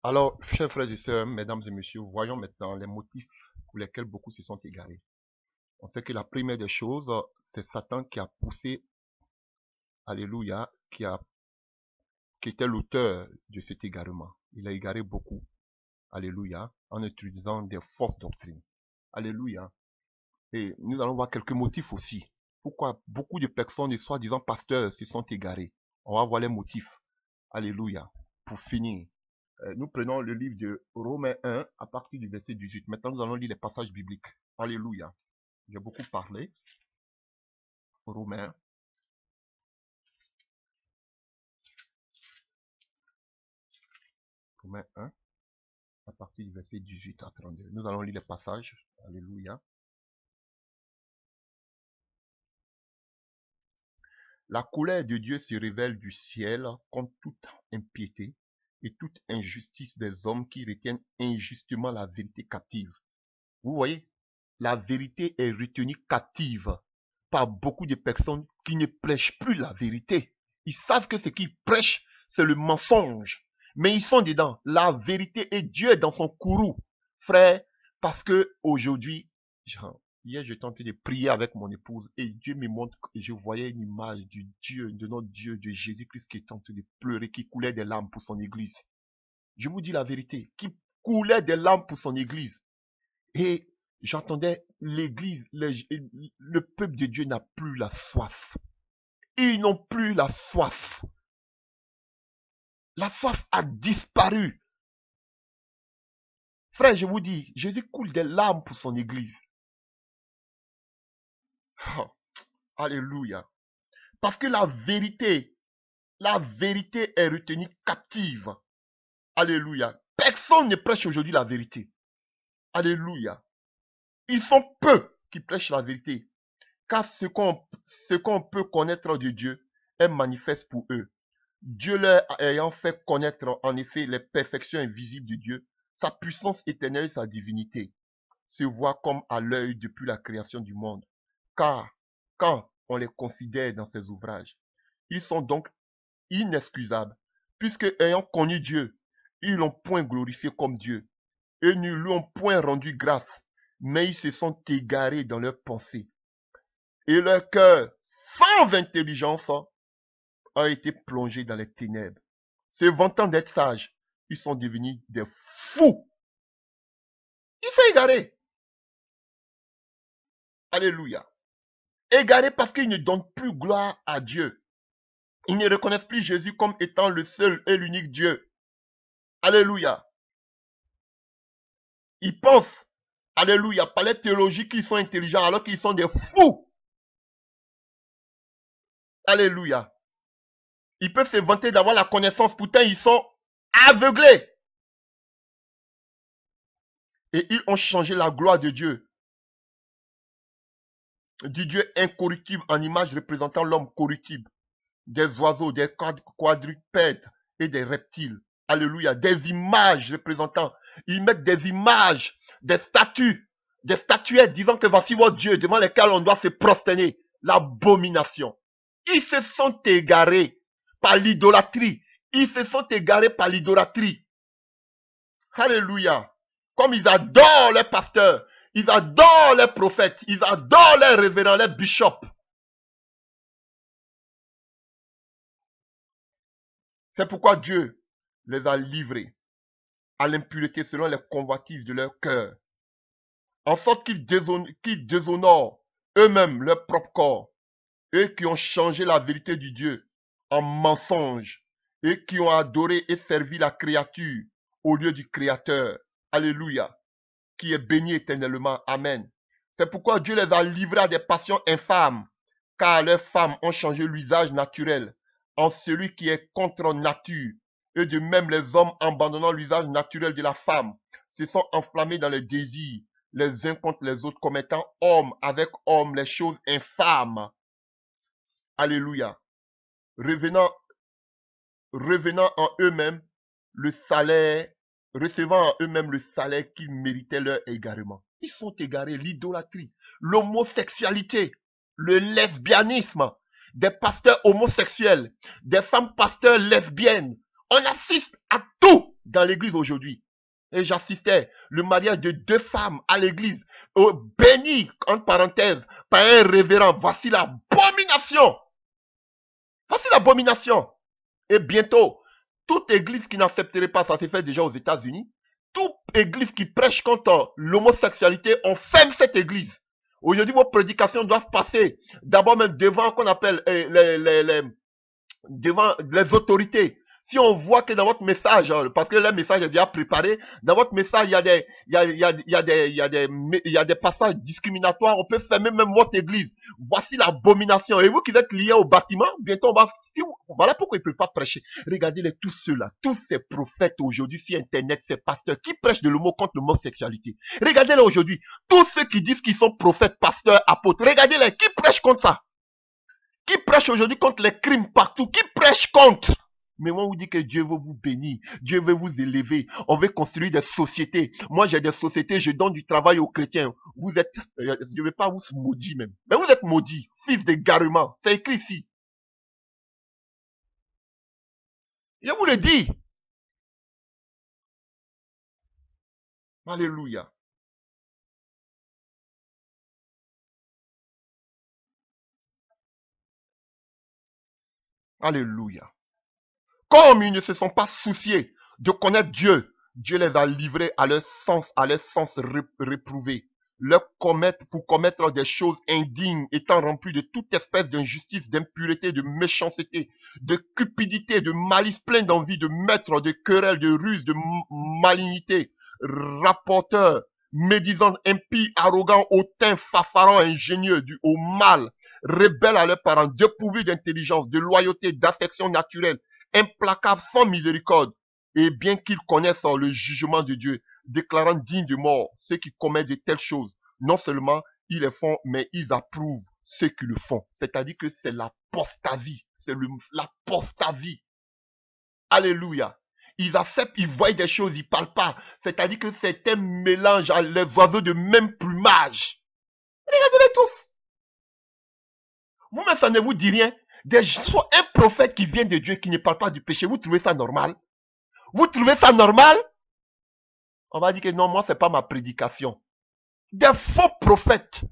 Alors, chers frères et sœurs, mesdames et messieurs, voyons maintenant les motifs pour lesquels beaucoup se sont égarés. On sait que la première des choses, c'est Satan qui a poussé, alléluia, qui était l'auteur de cet égarement. Il a égaré beaucoup, alléluia, en utilisant des fausses doctrines. Alléluia. Et nous allons voir quelques motifs aussi. Pourquoi beaucoup de personnes, et soi-disant pasteurs, se sont égarés. On va voir les motifs. Alléluia. Pour finir, nous prenons le livre de Romains 1 à partir du verset 18. Maintenant, nous allons lire les passages bibliques. Alléluia. J'ai beaucoup parlé. Romains. Romains 1 à partir du verset 18 à 32. Nous allons lire les passages. Alléluia. La colère de Dieu se révèle du ciel contre toute impiété et toute injustice des hommes qui retiennent injustement la vérité captive. Vous voyez, la vérité est retenue captive par beaucoup de personnes qui ne prêchent plus la vérité. Ils savent que ce qu'ils prêchent, c'est le mensonge. Mais ils sont dedans. La vérité et Dieu est dans son courroux, frère, parce que aujourd'hui, hier, je tentais de prier avec mon épouse et Dieu me montre que je voyais une image du Dieu, de notre Dieu, de Jésus-Christ qui est en train de pleurer, qui coulait des larmes pour son église. Je vous dis la vérité, qui coulait des larmes pour son église. Et j'entendais l'église, le peuple de Dieu n'a plus la soif. Ils n'ont plus la soif. La soif a disparu. Frère, je vous dis, Jésus coule des larmes pour son église. Oh, alléluia. Parce que la vérité est retenue captive. Alléluia. Personne ne prêche aujourd'hui la vérité. Alléluia. Ils sont peu qui prêchent la vérité. Car ce qu'on peut connaître de Dieu est manifeste pour eux. Dieu leur ayant fait connaître en effet les perfections invisibles de Dieu, sa puissance éternelle et sa divinité, se voient comme à l'œil depuis la création du monde. Car quand on les considère dans ces ouvrages, ils sont donc inexcusables, puisque ayant connu Dieu, ils l'ont point glorifié comme Dieu, et ne lui ont point rendu grâce, mais ils se sont égarés dans leurs pensées. Et leur cœur, sans intelligence, a été plongé dans les ténèbres. Se vantant d'être sages, ils sont devenus des fous. Ils sont égarés. Alléluia. Égarés parce qu'ils ne donnent plus gloire à Dieu. Ils ne reconnaissent plus Jésus comme étant le seul et l'unique Dieu. Alléluia. Ils pensent, alléluia, par les théologies qu'ils sont intelligents alors qu'ils sont des fous. Alléluia. Ils peuvent se vanter d'avoir la connaissance, pourtant ils sont aveuglés. Et ils ont changé la gloire de Dieu. Du Dieu incorruptible en image représentant l'homme corruptible. Des oiseaux, des quadrupèdes et des reptiles. Alléluia. Des images représentant. Ils mettent des images, des statues, des statuettes disant que voici votre Dieu devant lesquels on doit se prosterner. L'abomination. Ils se sont égarés par l'idolâtrie. Ils se sont égarés par l'idolâtrie. Alléluia. Comme ils adorent les pasteurs, ils adorent les prophètes, ils adorent les révérends, les bishops. C'est pourquoi Dieu les a livrés à l'impureté selon les convoitises de leur cœur, en sorte qu'ils déshonorent eux-mêmes leur propre corps, eux qui ont changé la vérité du Dieu en mensonge, et qui ont adoré et servi la créature au lieu du Créateur. Alléluia. Qui est béni éternellement. Amen. C'est pourquoi Dieu les a livrés à des passions infâmes, car leurs femmes ont changé l'usage naturel en celui qui est contre nature. Et de même les hommes, abandonnant l'usage naturel de la femme, se sont enflammés dans les désirs, les uns contre les autres, commettant homme avec homme les choses infâmes. Alléluia. Revenant en eux-mêmes le salaire, recevant en eux-mêmes le salaire qu'ils méritaient leur égarement. Ils sont égarés, l'idolâtrie, l'homosexualité, le lesbianisme, des pasteurs homosexuels, des femmes pasteurs lesbiennes. On assiste à tout dans l'église aujourd'hui. Et j'assistais le mariage de 2 femmes à l'église, béni, entre parenthèses, par un révérend. Voici l'abomination. Voici l'abomination. Et bientôt, toute église qui n'accepterait pas, ça s'est fait déjà aux États-Unis, toute église qui prêche contre l'homosexualité, on ferme cette église. Aujourd'hui, vos prédications doivent passer d'abord même devant qu'on appelle devant les autorités. Si on voit que dans votre message, parce que le message est déjà préparé, dans votre message, il y a des passages discriminatoires, on peut fermer même votre église. Voici l'abomination. Et vous qui êtes liés au bâtiment, bientôt on va, voilà pourquoi ils ne peuvent pas prêcher. Regardez-les tous ceux-là, tous ces prophètes aujourd'hui sur Internet, ces pasteurs qui prêchent de l'homo contre l'homosexualité. Regardez-les aujourd'hui, tous ceux qui disent qu'ils sont prophètes, pasteurs, apôtres, regardez-les, qui prêchent contre ça? Qui prêche aujourd'hui contre les crimes partout? Qui prêche contre? Mais moi, on vous dit que Dieu veut vous bénir. Dieu veut vous élever. On veut construire des sociétés. Moi, j'ai des sociétés, je donne du travail aux chrétiens. Vous êtes, je ne vais pas vous maudire même. Mais vous êtes maudits, fils d'égarement. C'est écrit ici. Je vous le dis. Alléluia. Alléluia. Comme ils ne se sont pas souciés de connaître Dieu, Dieu les a livrés à leur sens réprouvé. Pour commettre des choses indignes, étant remplis de toute espèce d'injustice, d'impureté, de méchanceté, de cupidité, de malice, plein d'envie, de maîtres, de querelles, de ruses, de malignité, rapporteurs, médisants, impies, arrogants, hautains, fanfarons, ingénieux, au mal, rebelles à leurs parents, dépourvus d'intelligence, de loyauté, d'affection naturelle, implacables, sans miséricorde, et bien qu'ils connaissent le jugement de Dieu, déclarant dignes de mort ceux qui commettent de telles choses. Non seulement ils les font, mais ils approuvent ceux qui le font. C'est-à-dire que c'est l'apostasie. C'est l'apostasie. Alléluia. Ils acceptent, ils voient des choses, ils parlent pas. C'est-à-dire que c'est un mélange à les oiseaux de même plumage. Regardez-les tous. Vous-même, ça ne vous dit rien. Un prophète qui vient de Dieu, qui ne parle pas du péché, vous trouvez ça normal? Vous trouvez ça normal? On va dire que non, moi, c'est pas ma prédication. Des faux prophètes.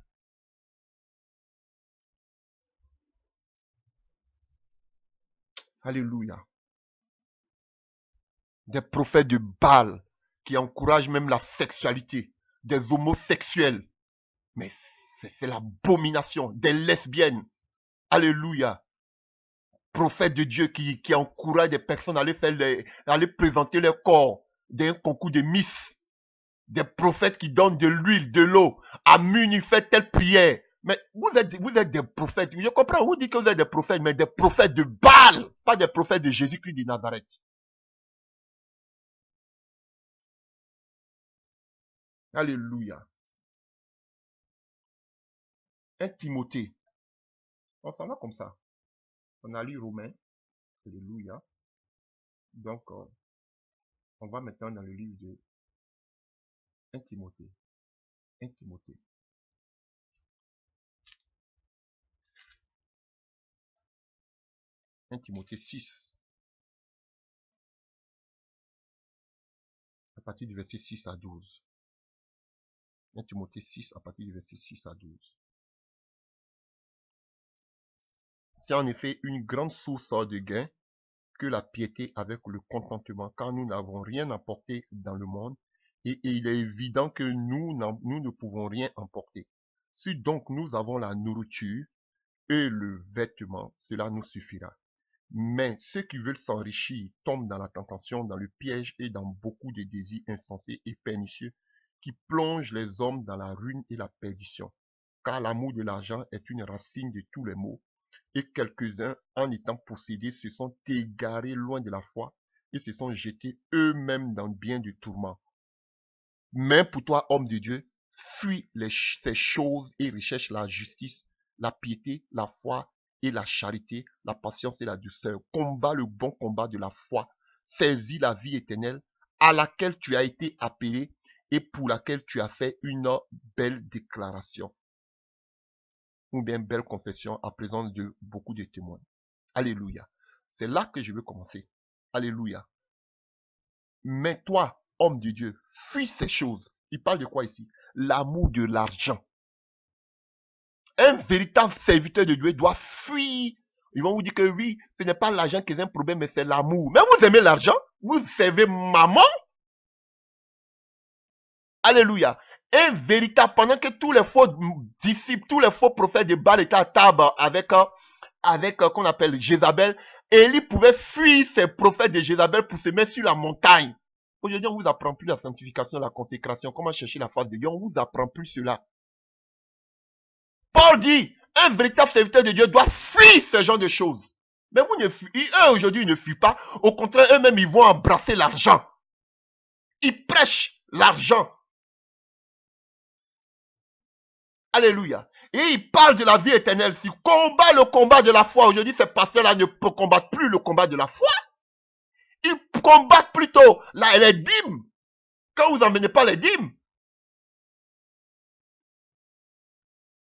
Alléluia. Des prophètes de Baal qui encouragent même la sexualité. Des homosexuels. Mais c'est l'abomination. Des lesbiennes. Alléluia. Prophètes de Dieu qui encouragent des personnes à aller présenter leur corps d'un concours de Miss. Des prophètes qui donnent de l'huile, de l'eau. Amun, il fait telle prière. Mais vous êtes des prophètes. Je comprends, vous dites que vous êtes des prophètes, mais des prophètes de Baal, pas des prophètes de Jésus-Christ de Nazareth. Alléluia. 1 Timothée. On s'en va comme ça. On a lu Romains. Alléluia. Donc, on va maintenant dans le livre de 1 Timothée. 1 Timothée. 1 Timothée 6. À partir du verset 6 à 12. 1 Timothée 6 à partir du verset 6 à 12. C'est en effet une grande source de gain que la piété avec le contentement, car nous n'avons rien apporté dans le monde, et il est évident que nous ne pouvons rien emporter. Si donc nous avons la nourriture et le vêtement, cela nous suffira. Mais ceux qui veulent s'enrichir tombent dans la tentation, dans le piège et dans beaucoup de désirs insensés et pernicieux qui plongent les hommes dans la ruine et la perdition. Car l'amour de l'argent est une racine de tous les maux, et quelques-uns, en étant possédés, se sont égarés loin de la foi et se sont jetés eux-mêmes dans bien du tourment. Mais pour toi, homme de Dieu, fuis ces choses et recherche la justice, la piété, la foi et la charité, la patience et la douceur. Combat le bon combat de la foi. Saisis la vie éternelle à laquelle tu as été appelé et pour laquelle tu as fait une belle déclaration. Ou bien belle confession à présence de beaucoup de témoins. Alléluia. C'est là que je veux commencer. Alléluia. Mais toi, homme de Dieu, fuis ces choses. Il parle de quoi ici? L'amour de l'argent. Un véritable serviteur de Dieu doit fuir. Ils vont vous dire que oui, ce n'est pas l'argent qui est un problème, mais c'est l'amour. Mais vous aimez l'argent? Vous servez maman? Alléluia. Un véritable, pendant que tous les faux disciples, tous les faux prophètes de Baal étaient à table avec qu'on appelle Jézabel, Élie pouvait fuir ces prophètes de Jézabel pour se mettre sur la montagne. Aujourd'hui, on ne vous apprend plus la sanctification, la consécration, comment chercher la face de Dieu, on ne vous apprend plus cela. Paul dit, un véritable serviteur de Dieu doit fuir ce genre de choses. Mais vous ne fuyez, eux aujourd'hui, ils ne fuient pas. Au contraire, eux-mêmes, ils vont embrasser l'argent. Ils prêchent l'argent. Alléluia. Et il parle de la vie éternelle. Si combat le combat de la foi, aujourd'hui, ces pasteurs-là ne combattent plus le combat de la foi. Ils combattent plutôt les dîmes. Quand vous n'emmenez pas les dîmes.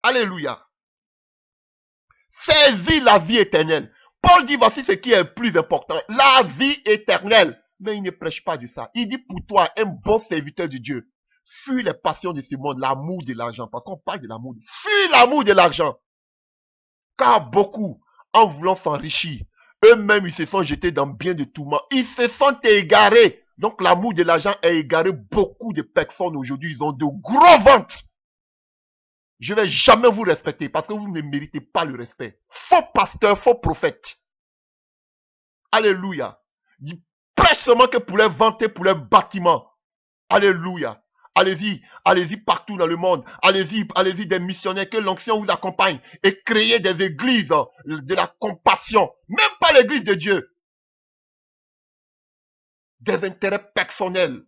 Alléluia. Saisis la vie éternelle. Paul dit, voici ce qui est le plus important. La vie éternelle. Mais il ne prêche pas de ça. Il dit pour toi, un bon serviteur de Dieu, fuis les passions de ce monde, l'amour de l'argent. Parce qu'on parle de l'amour. Fuis l'amour de l'argent. Car beaucoup, en voulant s'enrichir, eux-mêmes, ils se sont jetés dans bien de tourments. Ils se sont égarés. Donc l'amour de l'argent a égaré beaucoup de personnes aujourd'hui. Ils ont de gros ventres. Je ne vais jamais vous respecter parce que vous ne méritez pas le respect. Faux pasteur, faux prophète. Alléluia. Ils prêchent seulement que pour les vanter, pour les bâtiments. Alléluia. Allez-y, allez-y partout dans le monde. Allez-y, allez-y des missionnaires, que l'onction vous accompagne et créez des églises de la compassion. Même pas l'église de Dieu. Des intérêts personnels.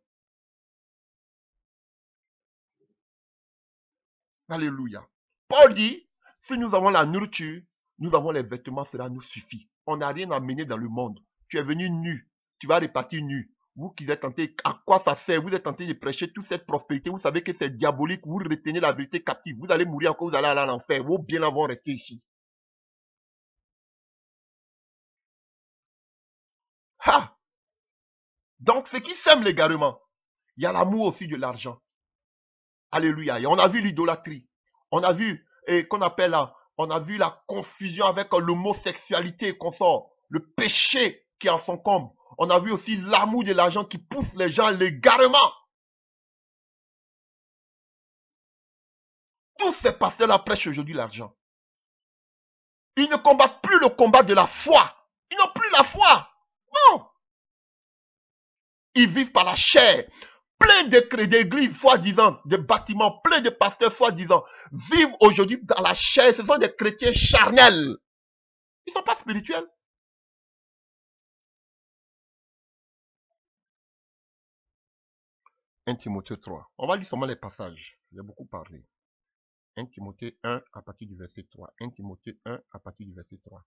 Alléluia. Paul dit, si nous avons la nourriture, nous avons les vêtements, cela nous suffit. On n'a rien à mener dans le monde. Tu es venu nu, tu vas repartir nu. Vous qui êtes tentés, à quoi ça sert? Vous êtes tentés de prêcher toute cette prospérité. Vous savez que c'est diabolique. Vous retenez la vérité captive. Vous allez mourir encore, vous allez aller à l'enfer. Vos biens vont rester ici. Ha! Donc, ce qui sème l'égarement, il y a l'amour aussi de l'argent. Alléluia. Et on a vu l'idolâtrie. On a vu, qu'on appelle là, on a vu la confusion avec l'homosexualité qu'on sort. Le péché qui en son comble. On a vu aussi l'amour de l'argent qui pousse les gens à l'égarement. Tous ces pasteurs-là prêchent aujourd'hui l'argent. Ils ne combattent plus le combat de la foi. Ils n'ont plus la foi. Non. Ils vivent par la chair. Plein d'églises soi-disant, de bâtiments, plein de pasteurs soi-disant, vivent aujourd'hui dans la chair. Ce sont des chrétiens charnels. Ils ne sont pas spirituels. Un Timothée 3. On va lire seulement les passages. J'ai beaucoup parlé. 1 Timothée 1 à partir du verset 3. 1 Timothée 1 à partir du verset 3.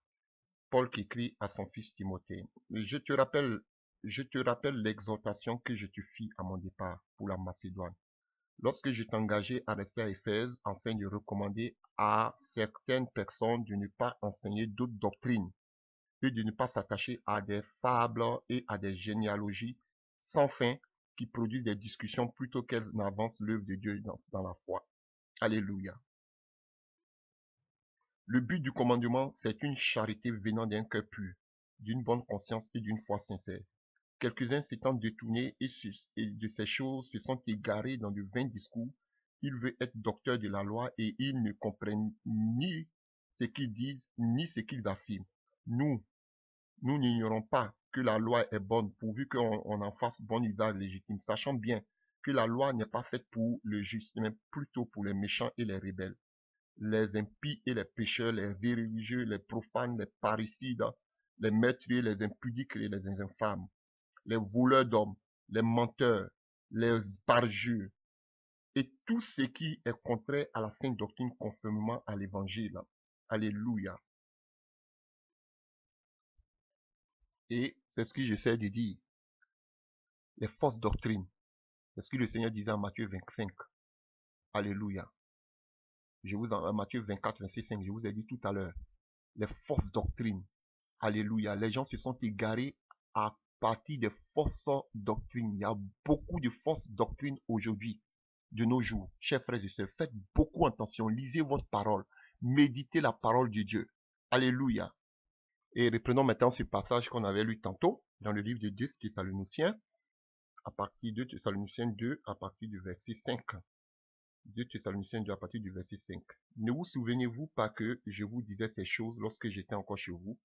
Paul qui écrit à son fils Timothée. Je te rappelle l'exhortation que je te fis à mon départ pour la Macédoine. Lorsque je t'engageais à rester à Éphèse afin de recommander à certaines personnes de ne pas enseigner d'autres doctrines et de ne pas s'attacher à des fables et à des généalogies sans fin qui produisent des discussions plutôt qu'elles n'avancent l'œuvre de Dieu dans la foi. Alléluia. Le but du commandement, c'est une charité venant d'un cœur pur, d'une bonne conscience et d'une foi sincère. Quelques-uns s'étant détournés et de ces choses se sont égarés dans de vains discours. Ils veulent être docteurs de la loi et ils ne comprennent ni ce qu'ils disent ni ce qu'ils affirment. Nous n'ignorons pas que la loi est bonne pourvu qu'on en fasse bon usage légitime, sachant bien que la loi n'est pas faite pour le juste, mais plutôt pour les méchants et les rebelles, les impies et les pécheurs, les irréligieux, les profanes, les parricides, les meurtriers, les impudiques et les infâmes, les voleurs d'hommes, les menteurs, les parjures, et tout ce qui est contraire à la sainte doctrine conformément à l'évangile. Alléluia. Et c'est ce que j'essaie de dire. Les fausses doctrines. C'est ce que le Seigneur disait en Matthieu 25. Alléluia. Matthieu 24, verset 5, je vous ai dit tout à l'heure. Les fausses doctrines. Alléluia. Les gens se sont égarés à partie des fausses doctrines. Il y a beaucoup de fausses doctrines aujourd'hui, de nos jours. Chers frères et sœurs, faites beaucoup attention. Lisez votre parole. Méditez la parole de Dieu. Alléluia. Et reprenons maintenant ce passage qu'on avait lu tantôt dans le livre de 2 Thessaloniciens, à partir de Thessaloniciens 2, à partir du verset 5. 2 Thessaloniciens 2 à partir du verset 5. Ne vous souvenez-vous pas que je vous disais ces choses lorsque j'étais encore chez vous,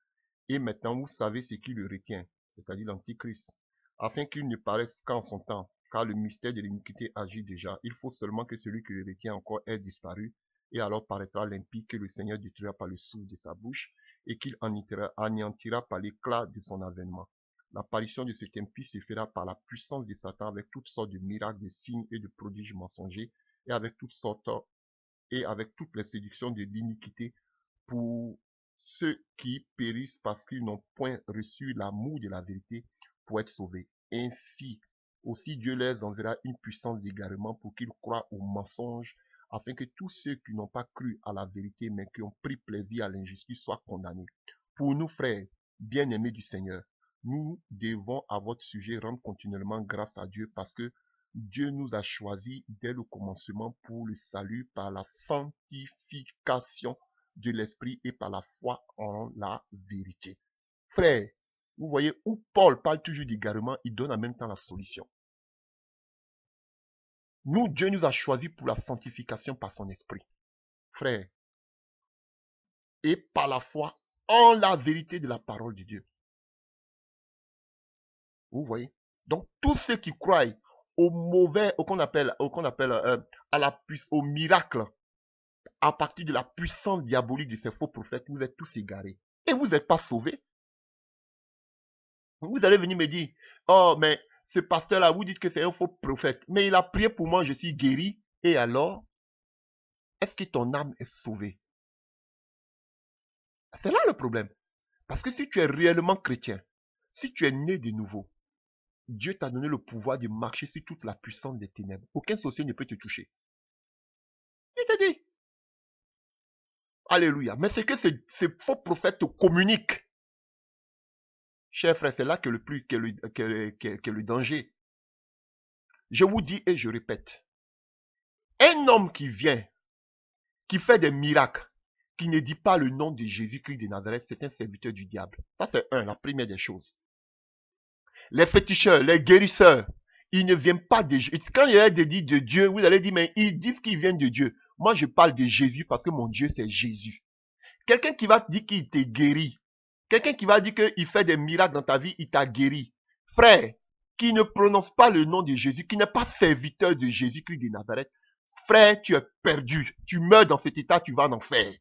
et maintenant vous savez ce qui le retient, c'est-à-dire l'Antichrist, afin qu'il ne paraisse qu'en son temps, car le mystère de l'iniquité agit déjà. Il faut seulement que celui qui le retient encore ait disparu, et alors paraîtra l'impie que le Seigneur détruira par le souffle de sa bouche, et qu'il anéantira par l'éclat de son avènement. L'apparition de cet impie se fera par la puissance de Satan avec toutes sortes de miracles, de signes et de prodiges mensongers, et avec toutes les séductions de l'iniquité pour ceux qui périssent parce qu'ils n'ont point reçu l'amour de la vérité pour être sauvés. Ainsi, aussi Dieu les enverra une puissance d'égarement pour qu'ils croient aux mensonges, afin que tous ceux qui n'ont pas cru à la vérité, mais qui ont pris plaisir à l'injustice, soient condamnés. Pour nous, frères, bien-aimés du Seigneur, nous devons à votre sujet rendre continuellement grâce à Dieu parce que Dieu nous a choisis dès le commencement pour le salut par la sanctification de l'esprit et par la foi en la vérité. Frère, vous voyez où Paul parle toujours d'égarement, il donne en même temps la solution. Nous, Dieu nous a choisis pour la sanctification par son esprit. Frère, et par la foi en la vérité de la parole de Dieu. Vous voyez? Donc, tous ceux qui croient au mauvais, au miracle, à partir de la puissance diabolique de ces faux prophètes, vous êtes tous égarés. Et vous n'êtes pas sauvés. Vous allez venir me dire, oh, mais ce pasteur-là, vous dites que c'est un faux prophète. Mais il a prié pour moi, je suis guéri. Et alors, est-ce que ton âme est sauvée? C'est là le problème. Parce que si tu es réellement chrétien, si tu es né de nouveau, Dieu t'a donné le pouvoir de marcher sur toute la puissance des ténèbres. Aucun sorcier ne peut te toucher. Il te dit. Alléluia. Mais c'est que ces faux prophètes te communiquent. Chers frères, c'est là que le danger. Je vous dis et je répète. Un homme qui vient, qui fait des miracles, qui ne dit pas le nom de Jésus-Christ de Nazareth, c'est un serviteur du diable. Ça, c'est la première des choses. Les féticheurs, les guérisseurs, ils ne viennent pas de Jésus. Quand il y a des dits de Dieu, vous allez dire, mais ils disent qu'ils viennent de Dieu. Moi, je parle de Jésus parce que mon Dieu, c'est Jésus. Quelqu'un qui va te dire qu'il t'a guéri, quelqu'un qui va dire qu'il fait des miracles dans ta vie, il t'a guéri. Frère, qui ne prononce pas le nom de Jésus, qui n'est pas serviteur de Jésus-Christ de Nazareth, frère, tu es perdu. Tu meurs dans cet état, tu vas en enfer.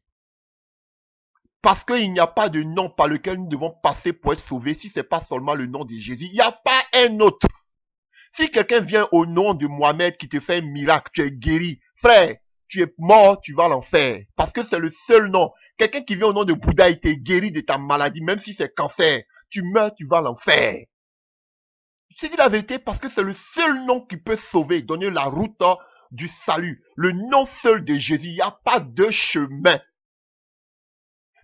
Parce qu'il n'y a pas de nom par lequel nous devons passer pour être sauvés si ce n'est pas seulement le nom de Jésus. Il n'y a pas un autre. Si quelqu'un vient au nom de Mohamed qui te fait un miracle, tu es guéri. Frère, tu es mort, tu vas à l'enfer. Parce que c'est le seul nom. Quelqu'un qui vient au nom de Bouddha, il t'est guéri de ta maladie, même si c'est cancer. Tu meurs, tu vas à l'enfer. Je dis la vérité parce que c'est le seul nom qui peut sauver, donner la route du salut. Le nom seul de Jésus, il n'y a pas de chemin.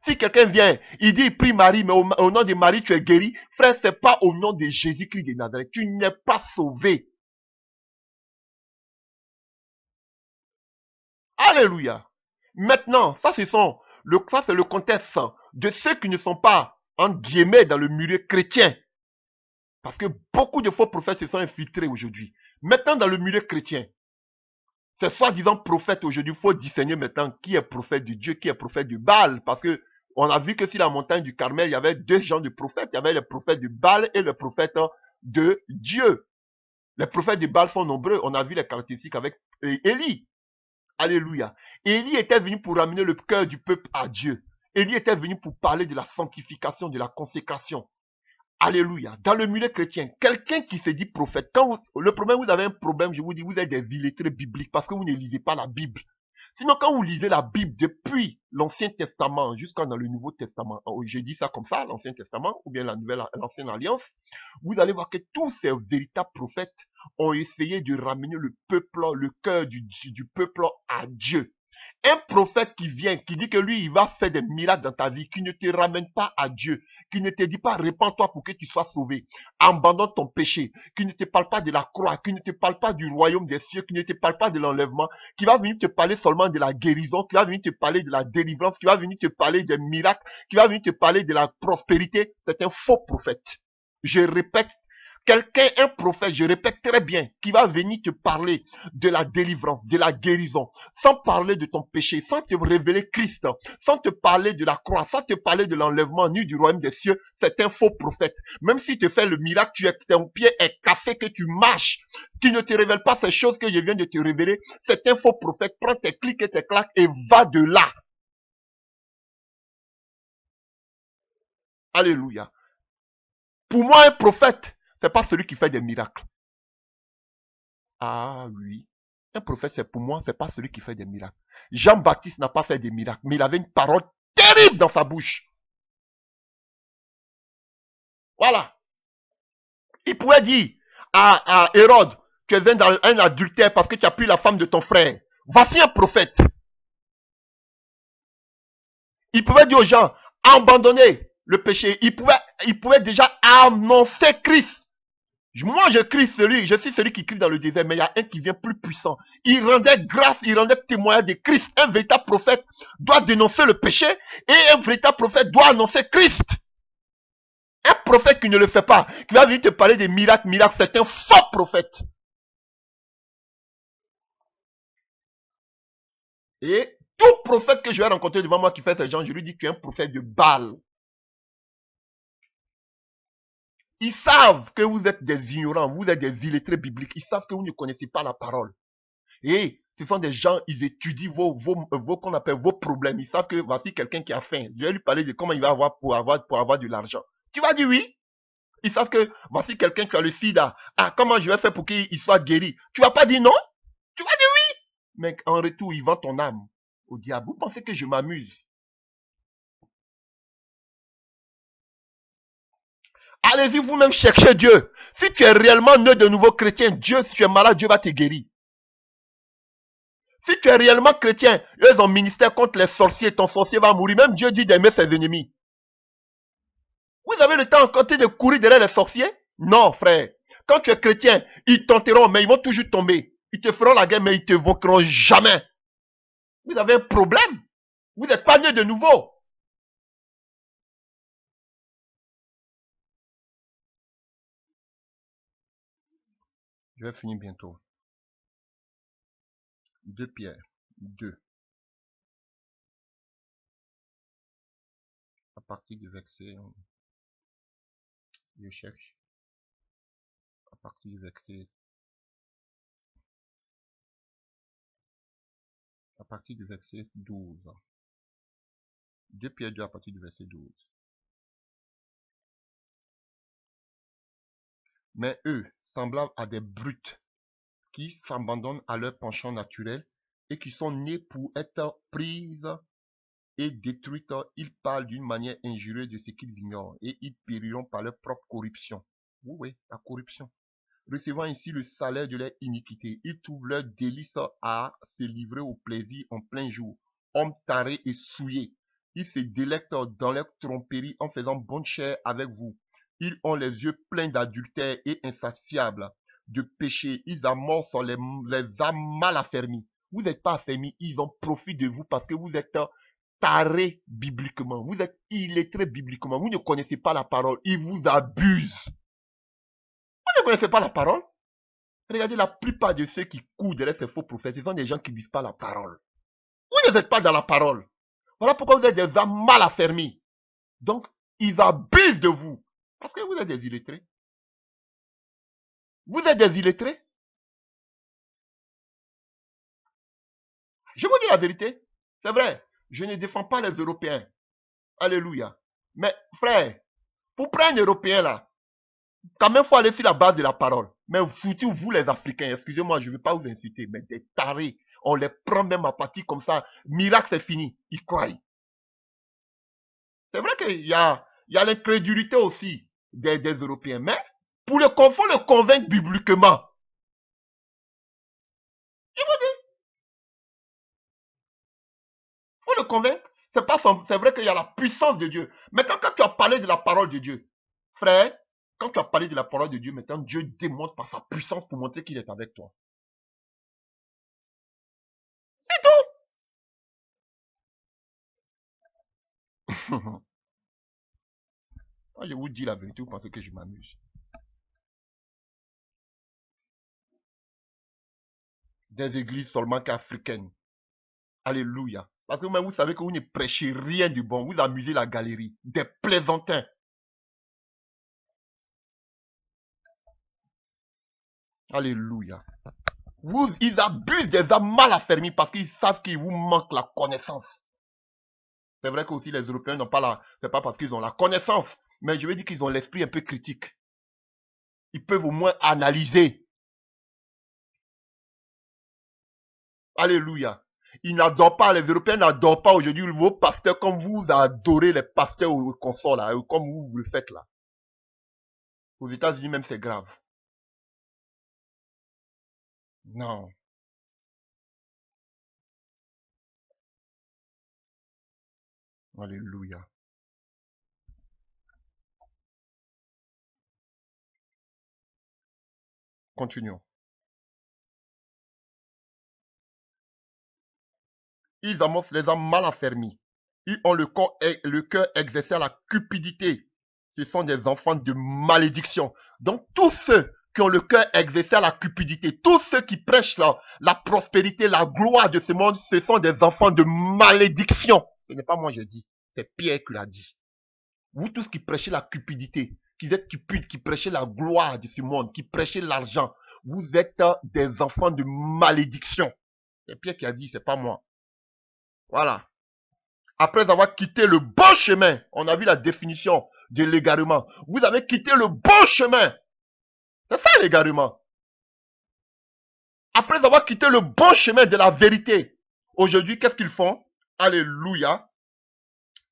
Si quelqu'un vient, il dit, il prie Marie, mais au nom de Marie, tu es guéri. Frère, c'est pas au nom de Jésus-Christ de Nazareth. Tu n'es pas sauvé. Alléluia. Maintenant, ça c'est le contexte de ceux qui ne sont pas, en guillemets, dans le milieu chrétien. Parce que beaucoup de faux prophètes se sont infiltrés aujourd'hui. Maintenant, dans le milieu chrétien, ces soi-disant prophètes aujourd'hui, il faut discerner maintenant qui est prophète de Dieu, qui est prophète de Baal. Parce que on a vu que sur la montagne du Carmel, il y avait deux genres de prophètes. Il y avait les prophètes de Baal et les prophètes de Dieu. Les prophètes de Baal sont nombreux. On a vu les caractéristiques avec Élie. Alléluia. Élie était venu pour ramener le cœur du peuple à Dieu. Élie était venu pour parler de la sanctification, de la consécration. Alléluia. Dans le milieu chrétien, quelqu'un qui se dit prophète, le problème, vous avez un problème, je vous dis, vous êtes des illettrés bibliques parce que vous ne lisez pas la Bible. Sinon, quand vous lisez la Bible depuis l'Ancien Testament jusqu'à dans le Nouveau Testament, j'ai dit ça comme ça, l'Ancien Testament ou bien l'Ancienne Alliance, vous allez voir que tous ces véritables prophètes ont essayé de ramener le peuple, le cœur du peuple à Dieu. Un prophète qui vient, qui dit que lui, il va faire des miracles dans ta vie, qui ne te ramène pas à Dieu, qui ne te dit pas répands-toi pour que tu sois sauvé, abandonne ton péché, qui ne te parle pas de la croix, qui ne te parle pas du royaume des cieux, qui ne te parle pas de l'enlèvement, qui va venir te parler seulement de la guérison, qui va venir te parler de la délivrance, qui va venir te parler des miracles, qui va venir te parler de la prospérité, c'est un faux prophète. Je répète, quelqu'un, un prophète, je répète très bien, qui va venir te parler de la délivrance, de la guérison, sans parler de ton péché, sans te révéler Christ, sans te parler de la croix, sans te parler de l'enlèvement ni du royaume des cieux, c'est un faux prophète. Même si tu fais le miracle, ton pied est cassé, que tu marches, tu ne te révèles pas ces choses que je viens de te révéler, c'est un faux prophète. Prends tes clics et tes claques et va de là. Alléluia. Pour moi, un prophète, c'est pas celui qui fait des miracles. Ah oui. Un prophète, c'est pour moi, c'est pas celui qui fait des miracles. Jean-Baptiste n'a pas fait des miracles, mais il avait une parole terrible dans sa bouche. Voilà. Il pouvait dire à Hérode, tu es un adultère parce que tu as pris la femme de ton frère. Voici un prophète. Il pouvait dire aux gens, abandonnez le péché. Il pouvait déjà annoncer Christ. Moi, je suis celui qui crie dans le désert, mais il y a un qui vient plus puissant. Il rendait grâce, il rendait témoignage de Christ. Un véritable prophète doit dénoncer le péché et un véritable prophète doit annoncer Christ. Un prophète qui ne le fait pas, qui va venir te parler des miracles, c'est un faux prophète. Et tout prophète que je vais rencontrer devant moi qui fait ce genre, je lui dis que tu es un prophète de Baal. Ils savent que vous êtes des ignorants, vous êtes des illettrés bibliques. Ils savent que vous ne connaissez pas la parole. Et ce sont des gens, ils étudient qu'on appelle vos problèmes. Ils savent que voici quelqu'un qui a faim. Je vais lui parler de comment il va avoir pour avoir de l'argent. Tu vas dire oui. Ils savent que voici quelqu'un qui a le sida. Ah, comment je vais faire pour qu'il soit guéri? Tu vas pas dire non? Tu vas dire oui. Mais en retour, ils vendent ton âme au diable. Vous pensez que je m'amuse? Allez-y vous-même chercher Dieu. Si tu es réellement né de nouveau chrétien, Dieu, si tu es malade, Dieu va te guérir. Si tu es réellement chrétien, eux ont ministère contre les sorciers, ton sorcier va mourir. Même Dieu dit d'aimer ses ennemis. Vous avez le temps encore de courir derrière les sorciers? Non, frère. Quand tu es chrétien, ils tenteront, mais ils vont toujours tomber. Ils te feront la guerre, mais ils ne te vaincront jamais. Vous avez un problème. Vous n'êtes pas né de nouveau. Je vais finir bientôt. 2 Pierre 2. À partir du verset, je cherche. À partir du verset. À partir du verset 12. 2 Pierre 2 à partir du verset 12. Mais eux, semblables à des brutes, qui s'abandonnent à leur penchant naturel et qui sont nés pour être prises et détruites, ils parlent d'une manière injurieuse de ce qu'ils ignorent et ils périront par leur propre corruption. Oui, oui, la corruption. Recevant ainsi le salaire de leur iniquité, ils trouvent leur délice à se livrer au plaisir en plein jour. Hommes tarés et souillés, ils se délectent dans leur tromperie en faisant bonne chère avec vous. Ils ont les yeux pleins d'adultère et insatiables de péché. Ils amorcent les âmes mal affermies. Vous n'êtes pas affermis, ils ont profit de vous parce que vous êtes tarés bibliquement. Vous êtes illettrés bibliquement. Vous ne connaissez pas la parole. Ils vous abusent. Vous ne connaissez pas la parole? Regardez, la plupart de ceux qui courent derrière ces faux prophètes, ce sont des gens qui ne disent pas la parole. Vous n'êtes pas dans la parole. Voilà pourquoi vous êtes des âmes mal affermis. Donc, ils abusent de vous. Parce que vous êtes des illettrés. Vous êtes des illettrés. Je vous dis la vérité. C'est vrai. Je ne défends pas les Européens. Alléluia. Mais, frère, pour prendre un Européen là, quand même, il faut aller sur la base de la parole. Mais surtout, vous les Africains, excusez-moi, je ne veux pas vous inciter, mais des tarés, on les prend même à partir comme ça. Miracle, c'est fini. Ils croient. C'est vrai qu'il y a l'incrédulité aussi des Européens. Mais pour le faut le convaincre bibliquement. Il vous dit. te convaincre. C'est vrai qu'il y a la puissance de Dieu. Maintenant, quand tu as parlé de la parole de Dieu, frère, quand tu as parlé de la parole de Dieu, maintenant, Dieu démontre par sa puissance pour montrer qu'il est avec toi. C'est tout. Quand je vous dis la vérité, vous pensez que je m'amuse. Des églises seulement qu'africaines. Alléluia. Parce que même vous savez que vous ne prêchez rien du bon. Vous amusez la galerie. Des plaisantins. Alléluia. Ils abusent des âmes mal affermies parce qu'ils savent qu'il vous manque la connaissance. C'est vrai que aussi les Européens n'ont pas la... C'est pas parce qu'ils ont la connaissance. Mais je veux dire qu'ils ont l'esprit un peu critique. Ils peuvent au moins analyser. Alléluia. Ils n'adorent pas, les Européens n'adorent pas aujourd'hui vos pasteurs comme vous adorez les pasteurs au consort là, comme vous le faites là. Aux États-Unis même c'est grave. Non. Alléluia. Continuons. Ils amassent les âmes mal affermies. Ils ont le cœur exercé à la cupidité. Ce sont des enfants de malédiction. Donc tous ceux qui ont le cœur exercé à la cupidité, tous ceux qui prêchent la prospérité, la gloire de ce monde, ce sont des enfants de malédiction. Ce n'est pas moi je dis, c'est Pierre qui l'a dit. Vous tous qui prêchez la cupidité, qui êtes cupides, qui prêchez la gloire de ce monde, qui prêchez l'argent, vous êtes des enfants de malédiction. C'est Pierre qui a dit, c'est pas moi. Voilà. Après avoir quitté le bon chemin, on a vu la définition de l'égarement. Vous avez quitté le bon chemin. C'est ça l'égarement. Après avoir quitté le bon chemin de la vérité, aujourd'hui, qu'est-ce qu'ils font? Alléluia.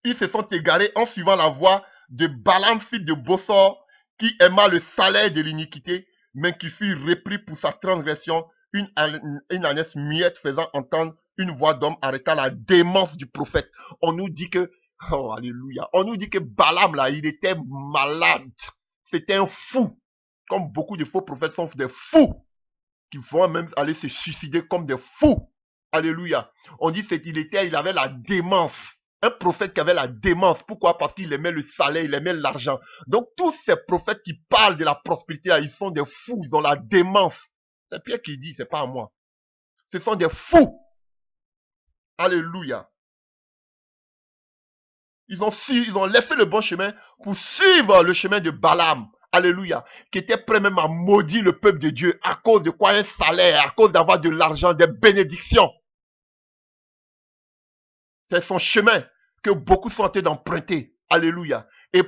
Ils se sont égarés en suivant la voie de Balaam, fils de Bossor, qui aima le salaire de l'iniquité, mais qui fut repris pour sa transgression. Une ânesse muette faisant entendre une voix d'homme arrêta la démence du prophète. On nous dit que, oh alléluia, on nous dit que Balaam là, il était malade. C'était un fou. Comme beaucoup de faux prophètes sont des fous, qui vont même aller se suicider comme des fous. Alléluia. On dit qu'il avait la démence. Un prophète qui avait la démence. Pourquoi? Parce qu'il aimait le salaire, il aimait l'argent. Donc tous ces prophètes qui parlent de la prospérité là, ils sont des fous, ils ont la démence. C'est Pierre qui dit, c'est pas à moi. Ce sont des fous. Alléluia. Ils ont laissé le bon chemin pour suivre le chemin de Balaam. Alléluia. Qui était prêt même à maudire le peuple de Dieu à cause de quoi? Un salaire, à cause d'avoir de l'argent, des bénédictions. C'est son chemin que beaucoup sont en train d'emprunter. Alléluia. Et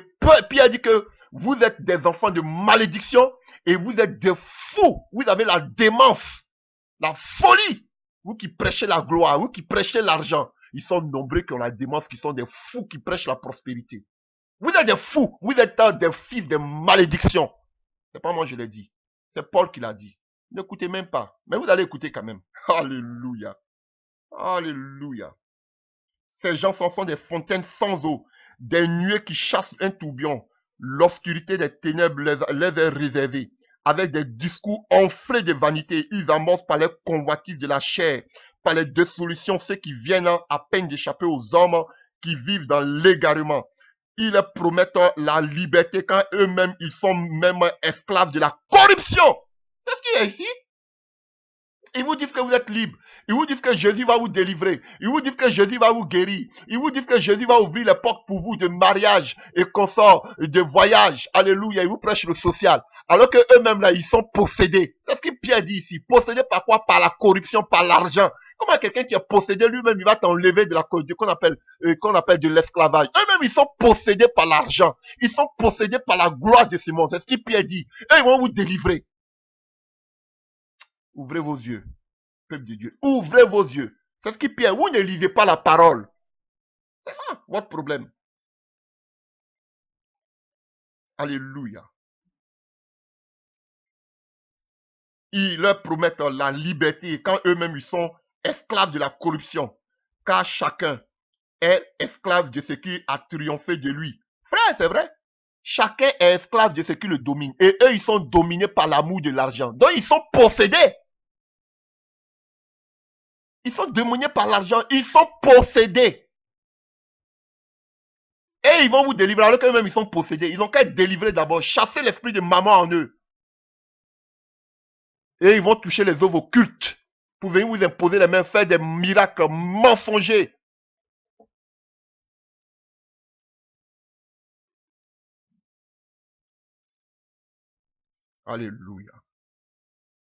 Pierre dit que vous êtes des enfants de malédiction et vous êtes des fous. Vous avez la démence, la folie. Vous qui prêchez la gloire, vous qui prêchez l'argent. Ils sont nombreux qui ont la démence, qui sont des fous qui prêchent la prospérité. Vous êtes des fous. Vous êtes des fils de malédiction. C'est pas moi je l'ai dit. C'est Paul qui l'a dit. N'écoutez même pas. Mais vous allez écouter quand même. Alléluia. Alléluia. Ces gens sont des fontaines sans eau, des nuées qui chassent un tourbillon. L'obscurité des ténèbres les est réservée. Avec des discours enflés de vanité, ils amorcent par les convoitises de la chair, par les dissolutions, ceux qui viennent à peine d'échapper aux hommes qui vivent dans l'égarement. Ils leur promettent la liberté quand eux-mêmes, ils sont même esclaves de la corruption. C'est ce qu'il y a ici. Ils vous disent que vous êtes libre. Ils vous disent que Jésus va vous délivrer. Ils vous disent que Jésus va vous guérir. Ils vous disent que Jésus va ouvrir les portes pour vous de mariage et consort, de voyage. Alléluia. Ils vous prêchent le social. Alors que eux-mêmes là, ils sont possédés. C'est ce que Pierre dit ici. Possédés par quoi? Par la corruption, par l'argent. Comment quelqu'un qui est possédé lui-même, il va t'enlever de la qu'on appelle de l'esclavage. Eux-mêmes, ils sont possédés par l'argent. Ils sont possédés par la gloire de ce monde. C'est ce que Pierre dit. Et ils vont vous délivrer. Ouvrez vos yeux, peuple de Dieu. Ouvrez vos yeux. C'est ce qui Pierre. Vous ne lisez pas la parole. C'est ça, votre problème. Alléluia. Ils leur promettent la liberté quand eux-mêmes ils sont esclaves de la corruption. Car chacun est esclave de ce qui a triomphé de lui. Frère, c'est vrai. Chacun est esclave de ce qui le domine. Et eux, ils sont dominés par l'amour de l'argent. Donc, ils sont possédés. Ils sont dominés par l'argent. Ils sont possédés. Et ils vont vous délivrer alors qu'eux-mêmes, ils sont possédés. Ils ont qu'à être délivrés d'abord. Chasser l'esprit de maman en eux. Et ils vont toucher les œuvres occultes pour venir vous imposer les mains, faire des miracles mensongers. Alléluia.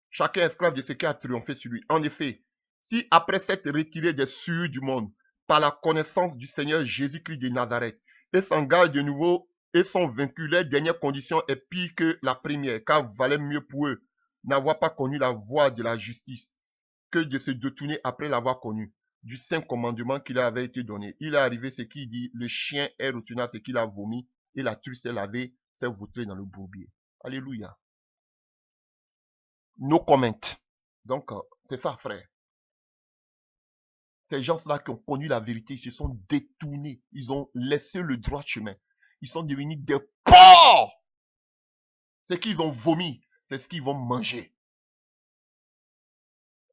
Chacun est esclave de ce qui a triomphé sur lui. En effet, si après s'être retiré des cieux du monde, par la connaissance du Seigneur Jésus-Christ de Nazareth, et s'engagent de nouveau et sont vaincus, leur dernière condition est pire que la première, car valait mieux pour eux n'avoir pas connu la voie de la justice que de se détourner après l'avoir connu, du saint commandement qui leur avait été donné. Il est arrivé ce qu'il dit, le chien est retourné à ce qu'il a vomi, et la truie s'est lavée, s'est vautrée dans le bourbier. Alléluia. No comment. Donc, c'est ça, frère. Ces gens-là qui ont connu la vérité, ils se sont détournés. Ils ont laissé le droit chemin. Ils sont devenus des porcs. Ce qu'ils ont vomi, c'est ce qu'ils vont manger.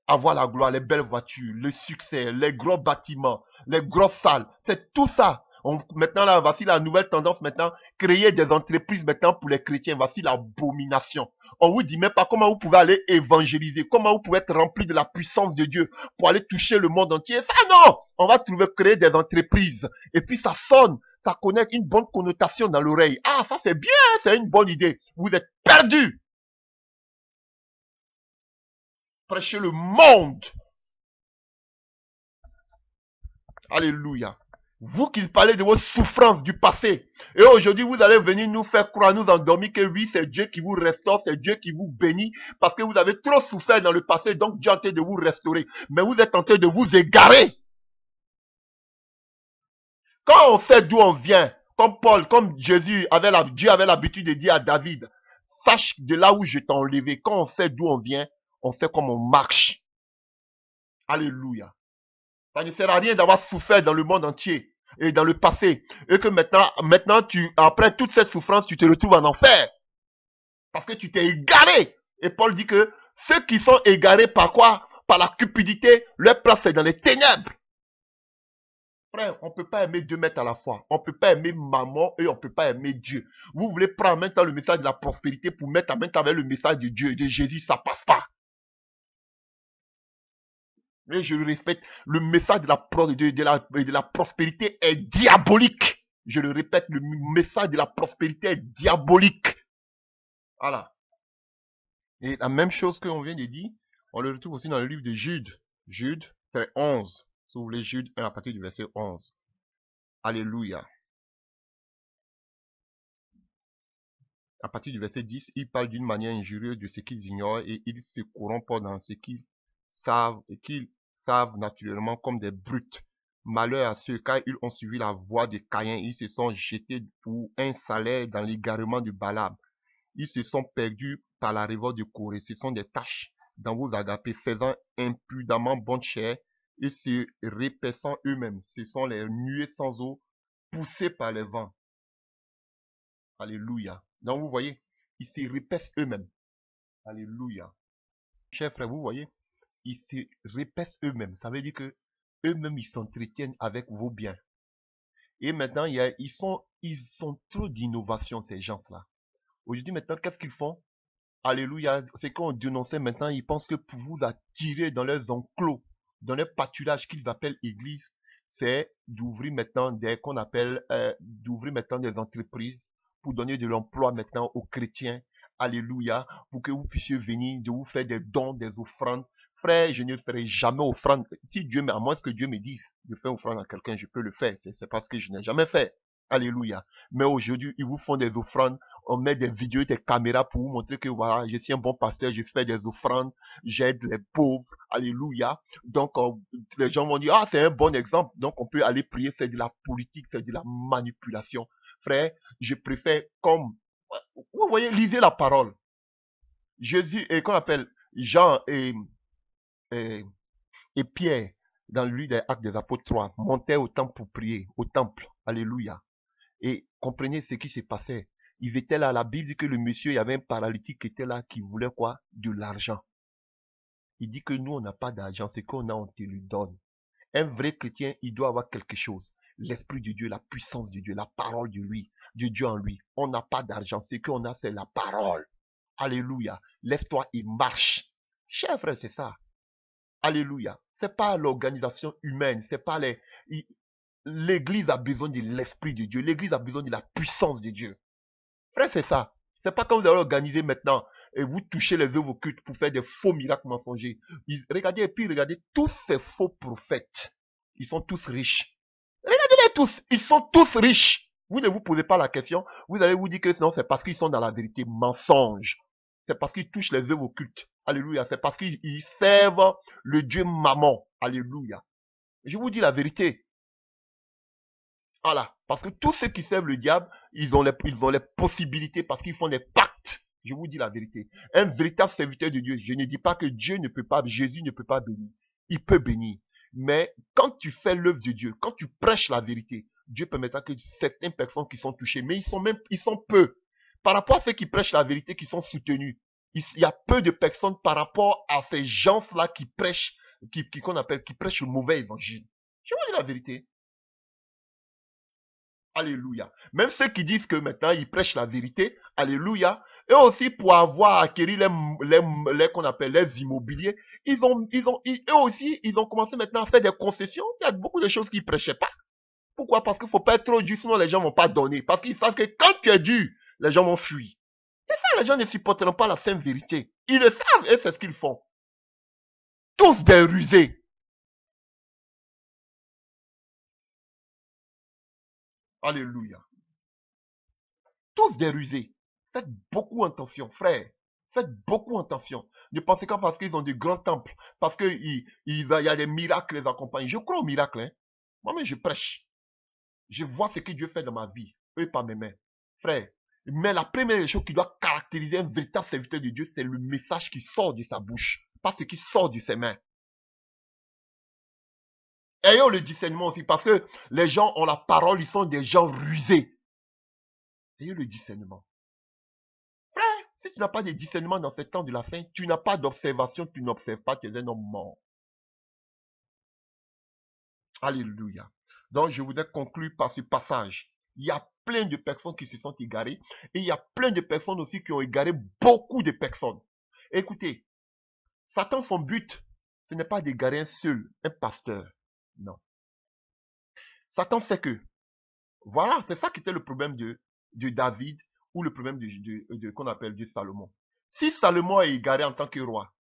Avoir la gloire, les belles voitures, le succès, les gros bâtiments, les grosses salles, c'est tout ça. Maintenant, là, voici la nouvelle tendance maintenant, créer des entreprises maintenant pour les chrétiens. Voici l'abomination. On vous dit même pas comment vous pouvez aller évangéliser, comment vous pouvez être rempli de la puissance de Dieu pour aller toucher le monde entier. Ça, non! On va trouver créer des entreprises. Et puis ça sonne, ça connaît une bonne connotation dans l'oreille. Ah, ça c'est bien, c'est une bonne idée. Vous êtes perdus. Prêchez le monde. Alléluia. Vous qui parlez de vos souffrances du passé. Et aujourd'hui, vous allez venir nous faire croire, nous endormir que oui, c'est Dieu qui vous restaure, c'est Dieu qui vous bénit. Parce que vous avez trop souffert dans le passé, donc Dieu est en train de vous restaurer. Mais vous êtes en train de vous égarer. Quand on sait d'où on vient, comme Paul, comme Jésus avait Dieu avait l'habitude de dire à David, sache de là où je t'ai enlevé. Quand on sait d'où on vient, on sait comment on marche. Alléluia. Ça ne sert à rien d'avoir souffert dans le monde entier et dans le passé. Et que maintenant après toutes ces souffrances, tu te retrouves en enfer. Parce que tu t'es égaré. Et Paul dit que ceux qui sont égarés par quoi? Par la cupidité, leur place est dans les ténèbres. Frère, on ne peut pas aimer 2 mètres à la fois. On ne peut pas aimer maman et on ne peut pas aimer Dieu. Vous voulez prendre en même temps le message de la prospérité pour mettre en même temps avec le message de Dieu et de Jésus, ça passe pas. Mais je le respecte, le message de la prospérité est diabolique. Je le répète, le message de la prospérité est diabolique. Voilà. Et la même chose qu'on vient de dire, on le retrouve aussi dans le livre de Jude. Jude, c'est 11. Si vous voulez, Jude 1 à partir du verset 11. Alléluia. À partir du verset 10, il parle d'une manière injurieuse de ce qu'ils ignorent et ils se corrompent dans ce qu'ils savent et qu'ils savent naturellement comme des brutes. Malheur à ceux, car ils ont suivi la voie de Caïn, ils se sont jetés pour un salaire dans l'égarement de Balaam. Ils se sont perdus par la révolte de Corée. Ce sont des taches dans vos agapés, faisant impudemment bonne chair et se répaissant eux-mêmes. Ce sont les nuées sans eau, poussées par les vents. Alléluia. Donc vous voyez, ils se répaissent eux-mêmes. Alléluia. Chers frères, vous voyez, ils se répaissent eux-mêmes. Ça veut dire que eux-mêmes, ils s'entretiennent avec vos biens. Et maintenant, ils sont trop d'innovation, ces gens-là. Aujourd'hui, maintenant, qu'est-ce qu'ils font? Alléluia. C'est qu'on dénonçait maintenant, ils pensent que pour vous attirer dans leurs enclos, dans leur pâturage qu'ils appellent église, c'est d'ouvrir maintenant d'ouvrir maintenant des entreprises pour donner de l'emploi maintenant aux chrétiens. Alléluia. Pour que vous puissiez venir, de vous faire des dons, des offrandes. Frère, je ne ferai jamais offrande. Si Dieu, à moins que Dieu me dise de faire offrande à quelqu'un, je peux le faire. C'est parce que je n'ai jamais fait. Alléluia. Mais aujourd'hui, ils vous font des offrandes. On met des vidéos, des caméras pour vous montrer que voilà, je suis un bon pasteur, je fais des offrandes, j'aide les pauvres. Alléluia. Donc, les gens vont dire, ah, c'est un bon exemple. Donc, on peut aller prier, c'est de la politique, c'est de la manipulation. Frère, je préfère comme, vous voyez, lisez la parole. Jésus, et qu'on appelle Jean et Pierre, dans le livre des Actes des Apôtres 3, montaient au temple pour prier, au temple. Alléluia. Et comprenez ce qui se passait. Ils étaient là, la Bible dit que le monsieur, il y avait un paralytique qui était là, qui voulait quoi? De l'argent. Il dit que nous, on n'a pas d'argent, ce qu'on a, on te le donne. Un vrai chrétien, il doit avoir quelque chose. L'Esprit de Dieu, la puissance de Dieu, la parole de lui, de Dieu en lui. On n'a pas d'argent, ce qu'on a, c'est la parole. Alléluia. Lève-toi et marche. Cher frère, c'est ça. Alléluia. C'est pas l'organisation humaine, c'est pas les... L'église a besoin de l'Esprit de Dieu. L'église a besoin de la puissance de Dieu. Frère, c'est ça. C'est pas comme vous allez organiser maintenant et vous touchez les œuvres occultes pour faire des faux miracles mensongers. Regardez, et puis regardez, tous ces faux prophètes, ils sont tous riches. Regardez-les tous, ils sont tous riches. Vous ne vous posez pas la question, vous allez vous dire que sinon c'est parce qu'ils sont dans la vérité. Mensonge. C'est parce qu'ils touchent les œuvres occultes. Alléluia. C'est parce qu'ils servent le Dieu Mammon. Alléluia. Je vous dis la vérité. Voilà. Parce que tous ceux qui servent le diable, ils ont les possibilités parce qu'ils font des pactes. Je vous dis la vérité. Un véritable serviteur de Dieu, je ne dis pas que Dieu ne peut pas, Jésus ne peut pas bénir. Il peut bénir. Mais quand tu fais l'œuvre de Dieu, quand tu prêches la vérité, Dieu permettra que certaines personnes qui sont touchées, mais ils sont peu. Par rapport à ceux qui prêchent la vérité, qui sont soutenus, il y a peu de personnes par rapport à ces gens-là qui prêchent, qu'on appelle, qui prêchent le mauvais évangile. Je vous dis la vérité. Alléluia. Même ceux qui disent que maintenant ils prêchent la vérité, alléluia, eux aussi pour avoir acquis qu'on appelle les immobiliers, eux aussi, ils ont commencé maintenant à faire des concessions. Il y a beaucoup de choses qu'ils ne prêchaient pas. Pourquoi? Parce qu'il ne faut pas être trop dur, sinon les gens ne vont pas donner. Parce qu'ils savent que quand tu es dur, les gens vont fuir. C'est ça, les gens ne supporteront pas la sainte vérité. Ils le savent et c'est ce qu'ils font. Tous des rusés. Alléluia. Tous des rusés. Faites beaucoup attention, frère. Faites beaucoup attention. Ne pensez pas parce qu'ils ont des grands temples, parce qu'il y a des miracles qui les accompagnent. Je crois aux miracles. Hein. Moi-même, je prêche. Je vois ce que Dieu fait dans ma vie, eux par mes mains. Frère, mais la première chose qui doit caractériser un véritable serviteur de Dieu, c'est le message qui sort de sa bouche, pas ce qui sort de ses mains. Ayons le discernement aussi, parce que les gens ont la parole, ils sont des gens rusés. Ayez le discernement. Frère, si tu n'as pas de discernement dans ce temps de la fin, tu n'as pas d'observation, tu n'observes pas, tu es un homme mort. Alléluia. Donc, je voudrais conclure par ce passage. Il y a plein de personnes qui se sont égarées et il y a plein de personnes aussi qui ont égaré beaucoup de personnes. Écoutez, Satan, son but, ce n'est pas d'égarer un seul, un pasteur. Non. Satan sait que, voilà, c'est ça qui était le problème de David ou le problème qu'on appelle de Salomon. Si Salomon est égaré en tant que roi,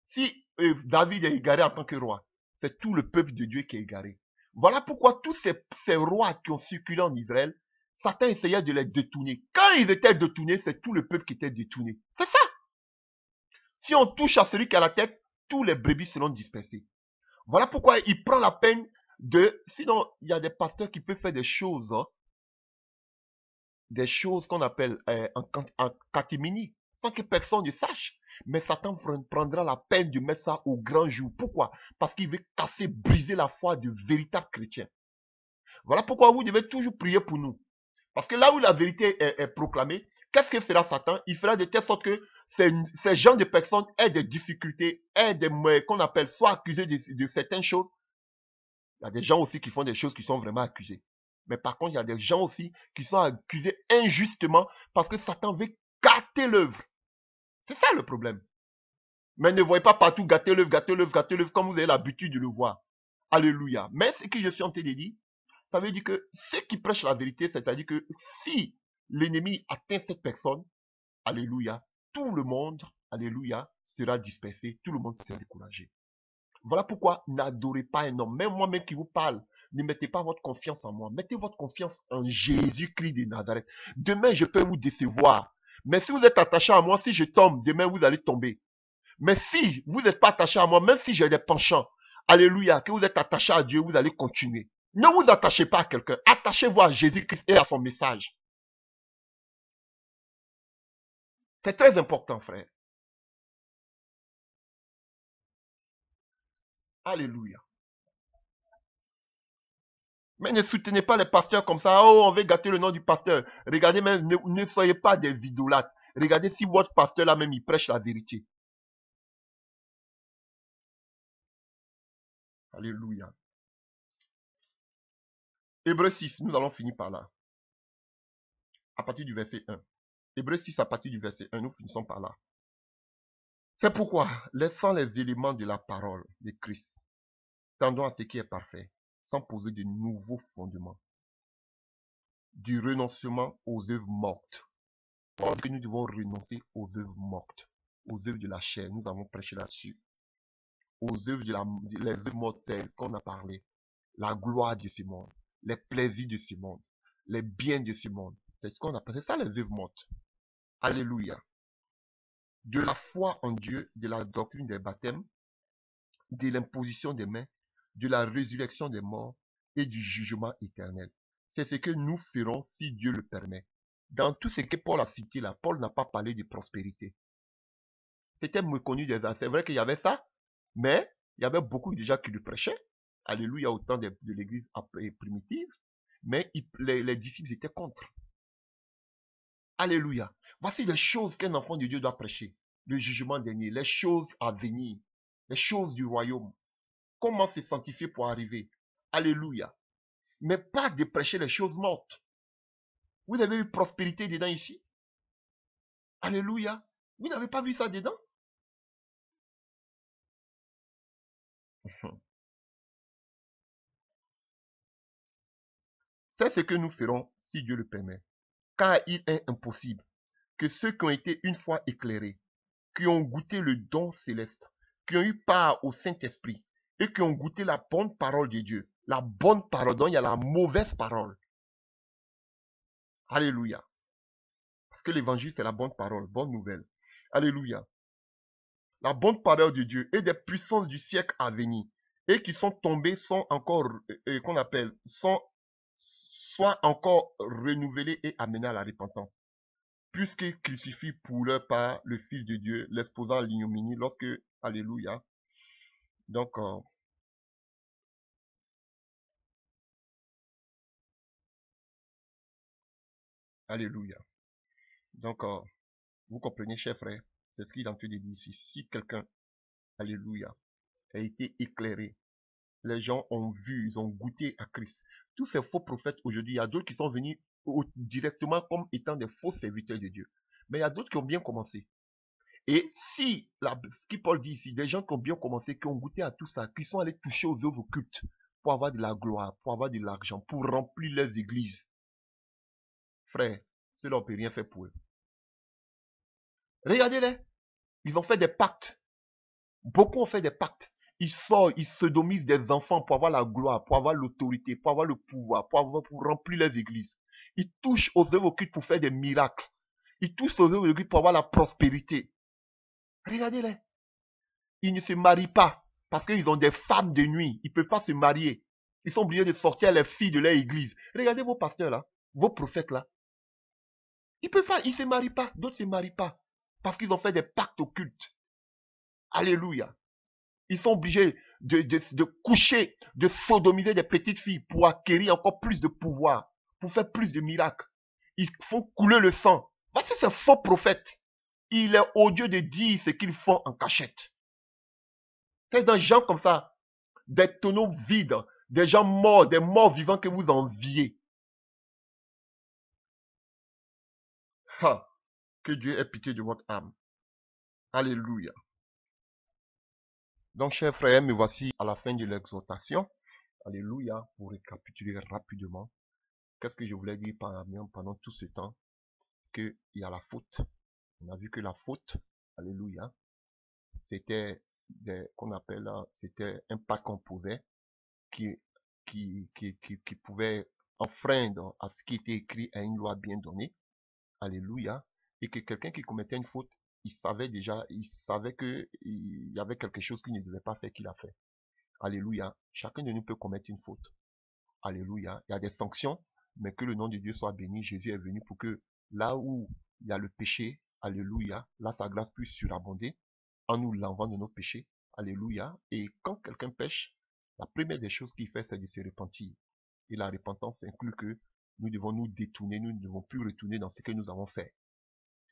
si David est égaré en tant que roi, c'est tout le peuple de Dieu qui est égaré. Voilà pourquoi tous ces rois qui ont circulé en Israël, Satan essayait de les détourner. Quand ils étaient détournés, c'est tout le peuple qui était détourné. C'est ça. Si on touche à celui qui a la tête, tous les brebis seront dispersés. Voilà pourquoi il prend la peine de... Sinon, il y a des pasteurs qui peuvent faire des choses qu'on appelle en catimini, sans que personne ne sache. Mais Satan prendra la peine de mettre ça au grand jour. Pourquoi? Parce qu'il veut casser, briser la foi de véritables chrétiens. Voilà pourquoi vous devez toujours prier pour nous. Parce que là où la vérité est proclamée, qu'est-ce que fera Satan? Il fera de telle sorte que ces gens de personnes aient des difficultés, aient des qu'on appelle soit accusés de certaines choses. Il y a des gens aussi qui font des choses qui sont vraiment accusés. Mais par contre, il y a des gens aussi qui sont accusés injustement parce que Satan veut gâter l'œuvre. C'est ça le problème. Mais ne voyez pas partout gâter l'œuvre, gâter l'œuvre, gâter l'œuvre comme vous avez l'habitude de le voir. Alléluia. Mais ce que je suis en train de dire, ça veut dire que ceux qui prêchent la vérité, c'est-à-dire que si l'ennemi atteint cette personne, alléluia, tout le monde, alléluia, sera dispersé, tout le monde sera découragé. Voilà pourquoi n'adorez pas un homme. Même moi-même qui vous parle, ne mettez pas votre confiance en moi. Mettez votre confiance en Jésus-Christ de Nazareth. Demain, je peux vous décevoir. Mais si vous êtes attaché à moi, si je tombe, demain, vous allez tomber. Mais si vous n'êtes pas attaché à moi, même si j'ai des penchants, alléluia, que vous êtes attaché à Dieu, vous allez continuer. Ne vous attachez pas à quelqu'un. Attachez-vous à Jésus-Christ et à son message. C'est très important, frère. Alléluia. Mais ne soutenez pas les pasteurs comme ça. Oh, on veut gâter le nom du pasteur. Regardez même, ne soyez pas des idolâtres. Regardez si votre pasteur là même, il prêche la vérité. Alléluia. Hébreux 6, nous allons finir par là. À partir du verset 1. Hébreux 6, à partir du verset 1, nous finissons par là. C'est pourquoi, laissant les éléments de la parole de Christ, tendons à ce qui est parfait, sans poser de nouveaux fondements, du renoncement aux œuvres mortes. Parce que nous devons renoncer aux œuvres mortes, aux œuvres de la chair. Nous avons prêché là-dessus. Aux œuvres les œuvres mortes, c'est ce qu'on a parlé. La gloire de ce monde, les plaisirs de ce monde, les biens de ce monde. C'est ce qu'on appelle. C'est ça les œuvres mortes. Alléluia. De la foi en Dieu, de la doctrine des baptêmes, de l'imposition des mains, de la résurrection des morts et du jugement éternel. C'est ce que nous ferons si Dieu le permet. Dans tout ce que Paul a cité là, Paul n'a pas parlé de prospérité. C'était méconnu des gens. C'est vrai qu'il y avait ça, mais il y avait beaucoup déjà qui le prêchaient. Alléluia, au temps de l'église primitive. Mais les disciples étaient contre. Alléluia. Voici les choses qu'un enfant de Dieu doit prêcher. Le jugement dernier, les choses à venir, les choses du royaume. Comment se sanctifier pour arriver. Alléluia. Mais pas de prêcher les choses mortes. Vous avez eu prospérité dedans ici? Alléluia. Vous n'avez pas vu ça dedans? C'est ce que nous ferons si Dieu le permet. Car il est impossible que ceux qui ont été une fois éclairés, qui ont goûté le don céleste, qui ont eu part au Saint-Esprit et qui ont goûté la bonne parole de Dieu, la bonne parole, donc il y a la mauvaise parole. Alléluia. Parce que l'évangile, c'est la bonne parole, bonne nouvelle. Alléluia. La bonne parole de Dieu et des puissances du siècle à venir et qui sont tombées sont encore, qu'on appelle, soit encore renouvelées et amenées à la repentance. Puisqu'ils crucifient pour leur part le Fils de Dieu, l'exposant à l'ignominie lorsque, alléluia. Donc, alléluia. Donc, vous comprenez, chers frères, c'est ce qu'il est en train de dire ici. Si quelqu'un, alléluia, a été éclairé, les gens ont vu, ils ont goûté à Christ. Tous ces faux prophètes aujourd'hui, il y a d'autres qui sont venus directement comme étant des faux serviteurs de Dieu. Mais il y a d'autres qui ont bien commencé. Et si, ce que Paul dit ici, des gens qui ont bien commencé, qui ont goûté à tout ça, qui sont allés toucher aux œuvres occultes pour avoir de la gloire, pour avoir de l'argent, pour remplir leurs églises, frère, cela ne peut rien faire pour eux. Regardez-les, ils ont fait des pactes. Beaucoup ont fait des pactes. Ils sortent, ils sodomisent des enfants pour avoir la gloire, pour avoir l'autorité, pour avoir le pouvoir, pour remplir les églises. Ils touchent aux œuvres occultes pour faire des miracles. Ils touchent aux œuvres occultes pour avoir la prospérité. Regardez-les. Ils ne se marient pas parce qu'ils ont des femmes de nuit. Ils ne peuvent pas se marier. Ils sont obligés de sortir les filles de leur église. Regardez vos pasteurs là, vos prophètes là. Ils peuvent pas, ils se marient pas. D'autres ne se marient pas parce qu'ils ont fait des pactes occultes. Alléluia. Ils sont obligés de coucher, de sodomiser des petites filles pour acquérir encore plus de pouvoir, pour faire plus de miracles. Ils font couler le sang. Voici ces faux prophètes. Il est odieux de dire ce qu'ils font en cachette. C'est des gens comme ça, des tonneaux vides, des gens morts, des morts vivants que vous enviez. Ha, que Dieu ait pitié de votre âme. Alléluia. Donc, chers frères, me voici à la fin de l'exhortation. Alléluia. Pour récapituler rapidement, qu'est-ce que je voulais dire pendant tout ce temps? Qu'il y a la faute. On a vu que la faute, alléluia, c'était qu'on appelle, c'était un pas qu'on posait qui, qui pouvait enfreindre à ce qui était écrit à une loi bien donnée. Alléluia. Et que quelqu'un qui commettait une faute, il savait que il y avait quelque chose qu'il ne devait pas faire qu'il a fait. Alléluia. Chacun de nous peut commettre une faute. Alléluia. Il y a des sanctions, mais que le nom de Dieu soit béni. Jésus est venu pour que là où il y a le péché, alléluia, là sa grâce puisse surabonder en nous lavant de nos péchés. Alléluia. Et quand quelqu'un pêche, la première des choses qu'il fait, c'est de se repentir. Et la repentance inclut que nous devons nous détourner, nous ne devons plus retourner dans ce que nous avons fait.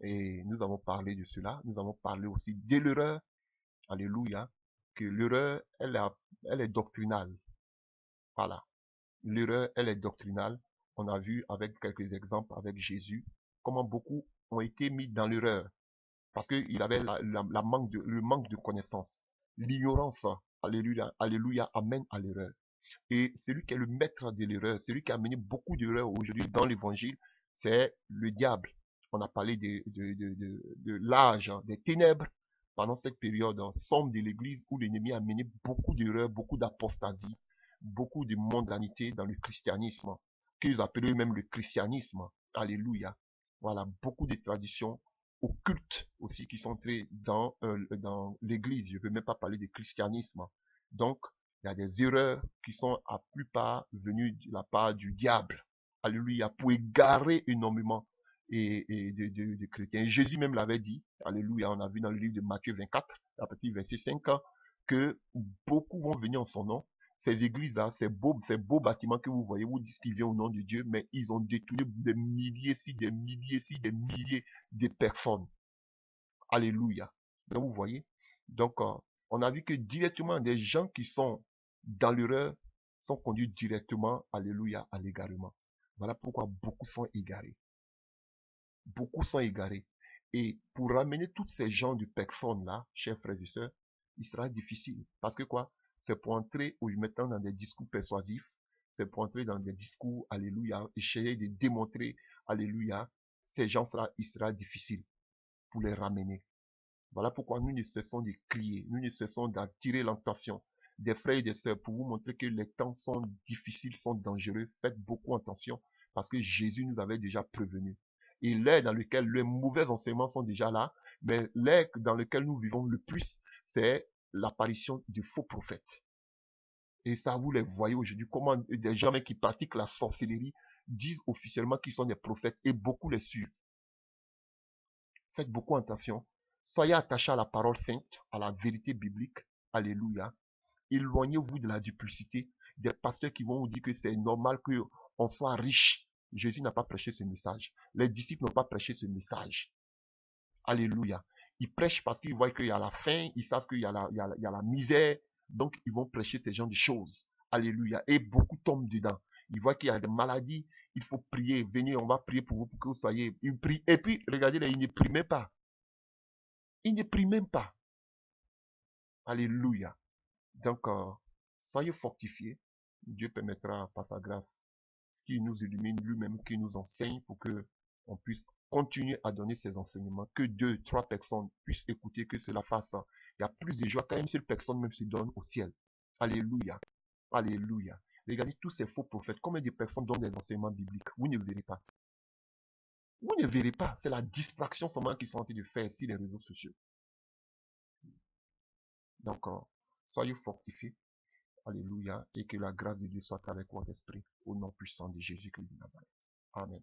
Et nous avons parlé de cela. Nous avons parlé aussi de l'erreur. Alléluia. Que l'erreur, elle est doctrinale. Voilà. L'erreur, elle est doctrinale. On a vu avec quelques exemples avec Jésus, comment beaucoup ont été mis dans l'erreur. Parce qu'il avait le manque de connaissance. L'ignorance, alléluia, alléluia, amène à l'erreur. Et celui qui est le maître de l'erreur, celui qui a amené beaucoup d'erreurs aujourd'hui dans l'évangile, c'est le diable. On a parlé de l'âge des ténèbres pendant cette période sombre de l'église où l'ennemi a amené beaucoup d'erreurs, beaucoup d'apostasie, beaucoup de mondanité dans le christianisme, qu'ils appelaient eux-mêmes le christianisme. Alléluia. Voilà, beaucoup de traditions occultes aussi qui sont entrées dans l'église. Je ne veux même pas parler de christianisme. Donc, il y a des erreurs qui sont à plupart venues de la part du diable. Alléluia, pour égarer énormément de chrétiens. Et Jésus même l'avait dit, alléluia, on a vu dans le livre de Matthieu 24, à partir du verset 5, que beaucoup vont venir en son nom. Ces églises-là, ces beaux bâtiments que vous voyez, vous dites qu'ils viennent au nom de Dieu, mais ils ont détourné des milliers, des milliers de personnes. Alléluia. Donc vous voyez, donc on a vu que directement des gens qui sont dans l'erreur sont conduits directement, alléluia, à l'égarement. Voilà pourquoi beaucoup sont égarés. Beaucoup sont égarés. Et pour ramener toutes ces gens de personnes-là, chers frères et sœurs, il sera difficile. Parce que quoi? C'est pour entrer ou maintenant dans des discours persuasifs, c'est pour entrer dans des discours, alléluia, essayer de démontrer, alléluia, ces gens-là, il sera difficile pour les ramener. Voilà pourquoi nous ne cessons de crier, nous ne cessons d'attirer l'attention des frères et des sœurs pour vous montrer que les temps sont difficiles, sont dangereux. Faites beaucoup attention parce que Jésus nous avait déjà prévenu. Et l'ère dans lequel les mauvais enseignements sont déjà là, mais l'ère dans lequel nous vivons le plus, c'est l'apparition de faux prophètes. Et ça, vous les voyez aujourd'hui, comment des gens qui pratiquent la sorcellerie disent officiellement qu'ils sont des prophètes et beaucoup les suivent. Faites beaucoup attention. Soyez attachés à la parole sainte, à la vérité biblique. Alléluia. Éloignez-vous de la duplicité des pasteurs qui vont vous dire que c'est normal qu'on soit riche. Jésus n'a pas prêché ce message. Les disciples n'ont pas prêché ce message. Alléluia. Ils prêchent parce qu'ils voient qu'il y a la faim, ils savent qu'il y a la misère. Donc, ils vont prêcher ce genre de choses. Alléluia. Et beaucoup tombent dedans. Ils voient qu'il y a des maladies. Il faut prier. Venez, on va prier pour vous pour que vous soyez. Ils prient. Et puis, regardez, ils ne prient même pas. Il ne prie même pas. Alléluia. Donc, soyez fortifiés. Dieu permettra par sa grâce qu'il nous illumine lui-même, qu'il nous enseigne pour que on puisse continuer à donner ces enseignements. Que 2, 3 personnes puissent écouter, que cela fasse. Il y a plus de joie quand une seule personne même se donne au ciel. Alléluia. Alléluia. Regardez tous ces faux prophètes. Combien de personnes donnent des enseignements bibliques? Vous ne verrez pas. Vous ne verrez pas. C'est la distraction seulement qu'ils sont en train de faire sur les réseaux sociaux. Donc, soyez fortifiés. Alléluia. Et que la grâce de Dieu soit avec votre esprit. Au nom puissant de Jésus-Christ de Nazareth. Amen.